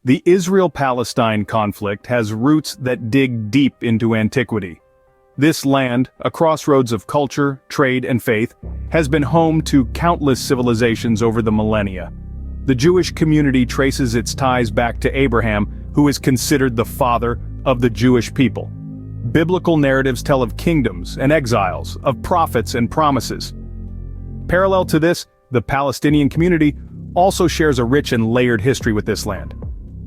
The Israel-Palestine conflict has roots that dig deep into antiquity. This land, a crossroads of culture, trade, and faith, has been home to countless civilizations over the millennia. The Jewish community traces its ties back to Abraham, who is considered the father of the Jewish people. Biblical narratives tell of kingdoms and exiles, of prophets and promises. Parallel to this, the Palestinian community also shares a rich and layered history with this land.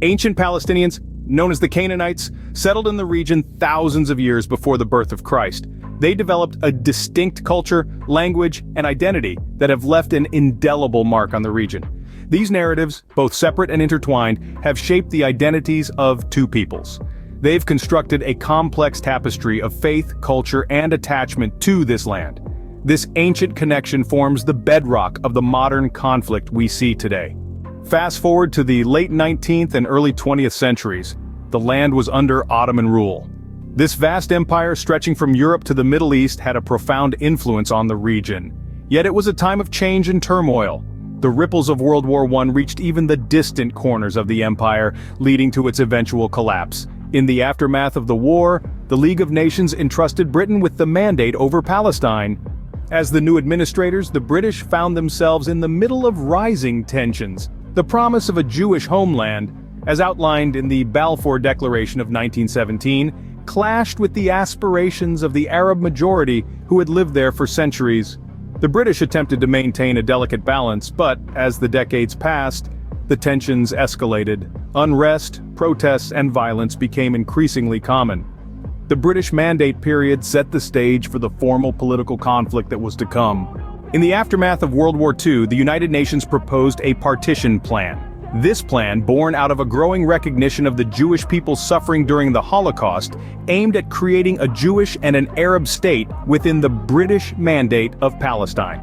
Ancient Palestinians, known as the Canaanites, settled in the region thousands of years before the birth of Christ. They developed a distinct culture, language, and identity that have left an indelible mark on the region. These narratives, both separate and intertwined, have shaped the identities of two peoples. They've constructed a complex tapestry of faith, culture, and attachment to this land. This ancient connection forms the bedrock of the modern conflict we see today. Fast forward to the late 19th and early 20th centuries, the land was under Ottoman rule. This vast empire stretching from Europe to the Middle East had a profound influence on the region. Yet it was a time of change and turmoil. The ripples of World War I reached even the distant corners of the empire, leading to its eventual collapse. In the aftermath of the war, the League of Nations entrusted Britain with the mandate over Palestine. As the new administrators, the British found themselves in the middle of rising tensions. The promise of a Jewish homeland, as outlined in the Balfour Declaration of 1917, clashed with the aspirations of the Arab majority who had lived there for centuries. The British attempted to maintain a delicate balance, but as the decades passed, the tensions escalated. Unrest, protests, and violence became increasingly common. The British Mandate period set the stage for the formal political conflict that was to come. In the aftermath of World War II, the United Nations proposed a Partition Plan. This plan, born out of a growing recognition of the Jewish people's suffering during the Holocaust, aimed at creating a Jewish and an Arab state within the British Mandate of Palestine.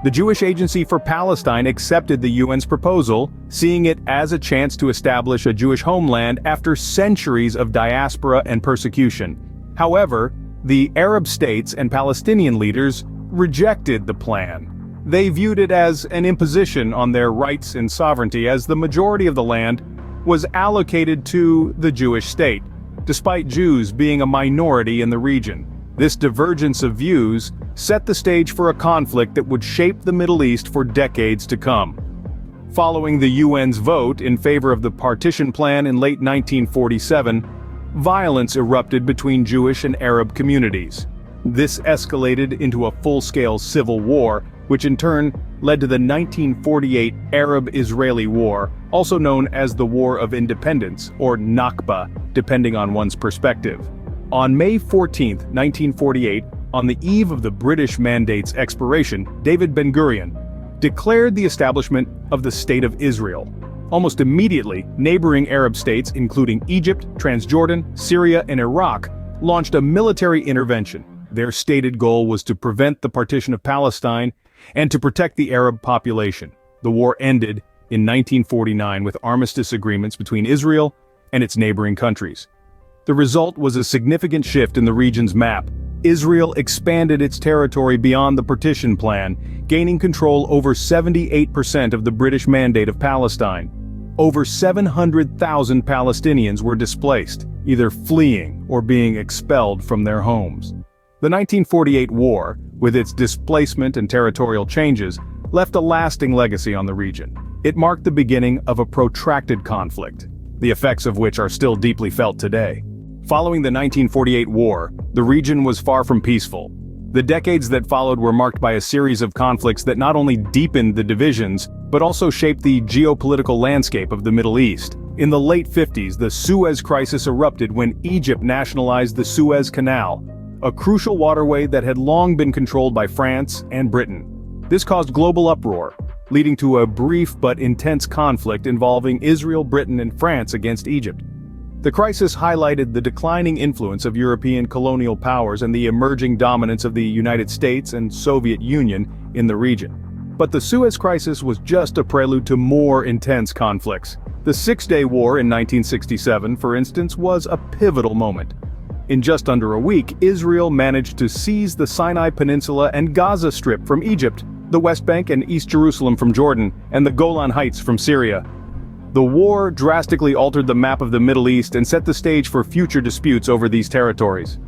The Jewish Agency for Palestine accepted the UN's proposal, seeing it as a chance to establish a Jewish homeland after centuries of diaspora and persecution. However, the Arab states and Palestinian leaders rejected the plan. They viewed it as an imposition on their rights and sovereignty, as the majority of the land was allocated to the Jewish state, despite Jews being a minority in the region. This divergence of views set the stage for a conflict that would shape the Middle East for decades to come. Following the UN's vote in favor of the Partition Plan in late 1947, violence erupted between Jewish and Arab communities. This escalated into a full-scale civil war, which in turn led to the 1948 Arab-Israeli War, also known as the War of Independence, or Nakba, depending on one's perspective. On May 14, 1948, on the eve of the British Mandate's expiration, David Ben-Gurion declared the establishment of the State of Israel. Almost immediately, neighboring Arab states, including Egypt, Transjordan, Syria, and Iraq, launched a military intervention. Their stated goal was to prevent the partition of Palestine and to protect the Arab population. The war ended in 1949 with armistice agreements between Israel and its neighboring countries. The result was a significant shift in the region's map. Israel expanded its territory beyond the Partition Plan, gaining control over 78% of the British Mandate of Palestine. Over 700,000 Palestinians were displaced, either fleeing or being expelled from their homes. The 1948 war, with its displacement and territorial changes, left a lasting legacy on the region. It marked the beginning of a protracted conflict, the effects of which are still deeply felt today. Following the 1948 war, the region was far from peaceful. The decades that followed were marked by a series of conflicts that not only deepened the divisions, but also shaped the geopolitical landscape of the Middle East. In the late 50s, the Suez Crisis erupted when Egypt nationalized the Suez Canal, a crucial waterway that had long been controlled by France and Britain. This caused global uproar, leading to a brief but intense conflict involving Israel, Britain, and France against Egypt. The crisis highlighted the declining influence of European colonial powers and the emerging dominance of the United States and Soviet Union in the region. But the Suez Crisis was just a prelude to more intense conflicts. The Six-Day War in 1967, for instance, was a pivotal moment. In just under a week, Israel managed to seize the Sinai Peninsula and Gaza Strip from Egypt, the West Bank and East Jerusalem from Jordan, and the Golan Heights from Syria. The war drastically altered the map of the Middle East and set the stage for future disputes over these territories.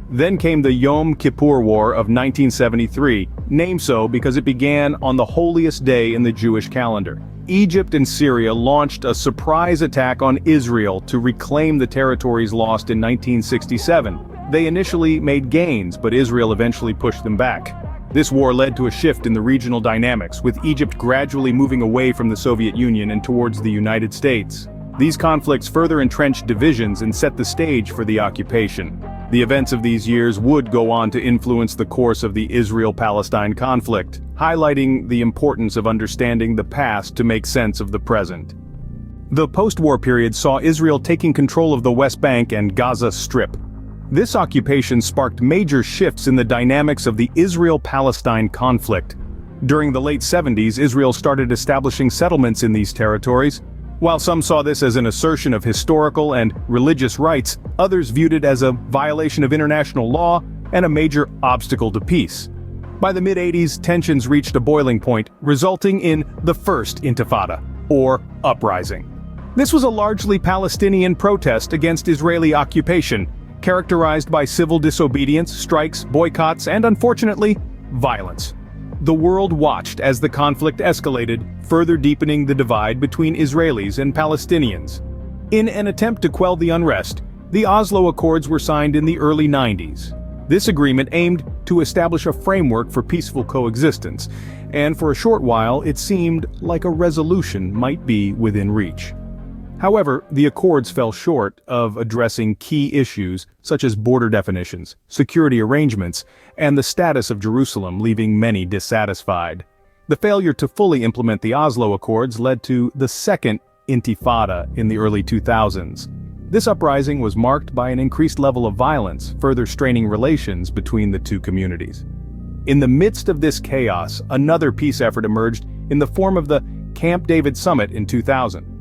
Then came the Yom Kippur War of 1973, named so because it began on the holiest day in the Jewish calendar. Egypt and Syria launched a surprise attack on Israel to reclaim the territories lost in 1967. They initially made gains, but Israel eventually pushed them back. This war led to a shift in the regional dynamics, with Egypt gradually moving away from the Soviet Union and towards the United States. These conflicts further entrenched divisions and set the stage for the occupation. The events of these years would go on to influence the course of the Israel-Palestine conflict, highlighting the importance of understanding the past to make sense of the present. The post-war period saw Israel taking control of the West Bank and Gaza Strip. This occupation sparked major shifts in the dynamics of the Israel-Palestine conflict. During the late 70s, Israel started establishing settlements in these territories. While some saw this as an assertion of historical and religious rights, others viewed it as a violation of international law and a major obstacle to peace. By the mid-80s, tensions reached a boiling point, resulting in the First Intifada, or uprising. This was a largely Palestinian protest against Israeli occupation, characterized by civil disobedience, strikes, boycotts, and unfortunately, violence. The world watched as the conflict escalated, further deepening the divide between Israelis and Palestinians. In an attempt to quell the unrest, the Oslo Accords were signed in the early 90s. This agreement aimed to establish a framework for peaceful coexistence, and for a short while it seemed like a resolution might be within reach. However, the accords fell short of addressing key issues such as border definitions, security arrangements, and the status of Jerusalem, leaving many dissatisfied. The failure to fully implement the Oslo Accords led to the Second Intifada in the early 2000s. This uprising was marked by an increased level of violence, further straining relations between the two communities. In the midst of this chaos, another peace effort emerged in the form of the Camp David Summit in 2000.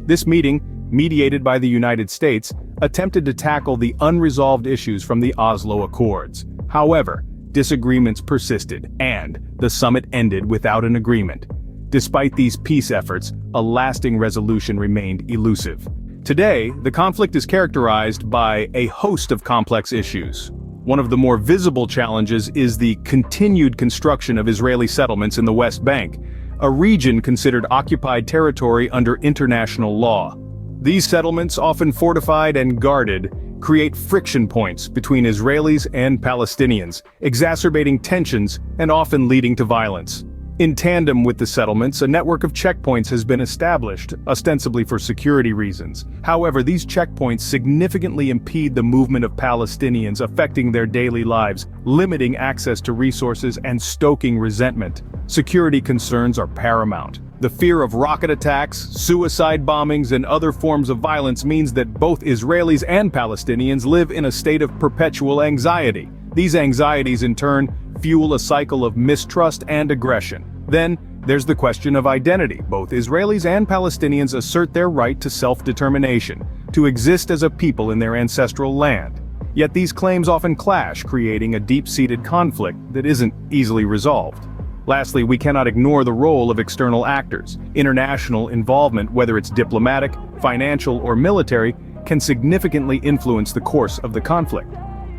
This meeting, mediated by the United States, attempted to tackle the unresolved issues from the Oslo Accords. However, disagreements persisted, and the summit ended without an agreement. Despite these peace efforts, a lasting resolution remained elusive. Today, the conflict is characterized by a host of complex issues. One of the more visible challenges is the continued construction of Israeli settlements in the West Bank, a region considered occupied territory under international law. These settlements, often fortified and guarded, create friction points between Israelis and Palestinians, exacerbating tensions and often leading to violence. In tandem with the settlements, a network of checkpoints has been established, ostensibly for security reasons. However, these checkpoints significantly impede the movement of Palestinians, affecting their daily lives, limiting access to resources and stoking resentment. Security concerns are paramount. The fear of rocket attacks, suicide bombings, and other forms of violence means that both Israelis and Palestinians live in a state of perpetual anxiety. These anxieties, in turn, fuel a cycle of mistrust and aggression. Then, there's the question of identity. Both Israelis and Palestinians assert their right to self-determination, to exist as a people in their ancestral land. Yet these claims often clash, creating a deep-seated conflict that isn't easily resolved. Lastly, we cannot ignore the role of external actors. International involvement, whether it's diplomatic, financial, or military, can significantly influence the course of the conflict.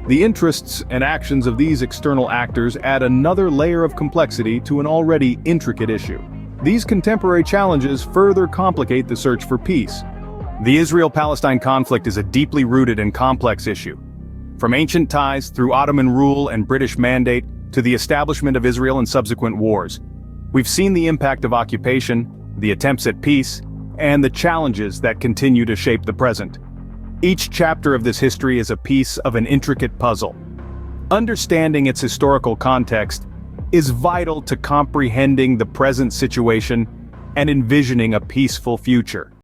The interests and actions of these external actors add another layer of complexity to an already intricate issue. These contemporary challenges further complicate the search for peace. The Israel-Palestine conflict is a deeply rooted and complex issue. From ancient ties through Ottoman rule and British mandate to the establishment of Israel and subsequent wars, we've seen the impact of occupation, the attempts at peace, and the challenges that continue to shape the present. Each chapter of this history is a piece of an intricate puzzle. Understanding its historical context is vital to comprehending the present situation and envisioning a peaceful future.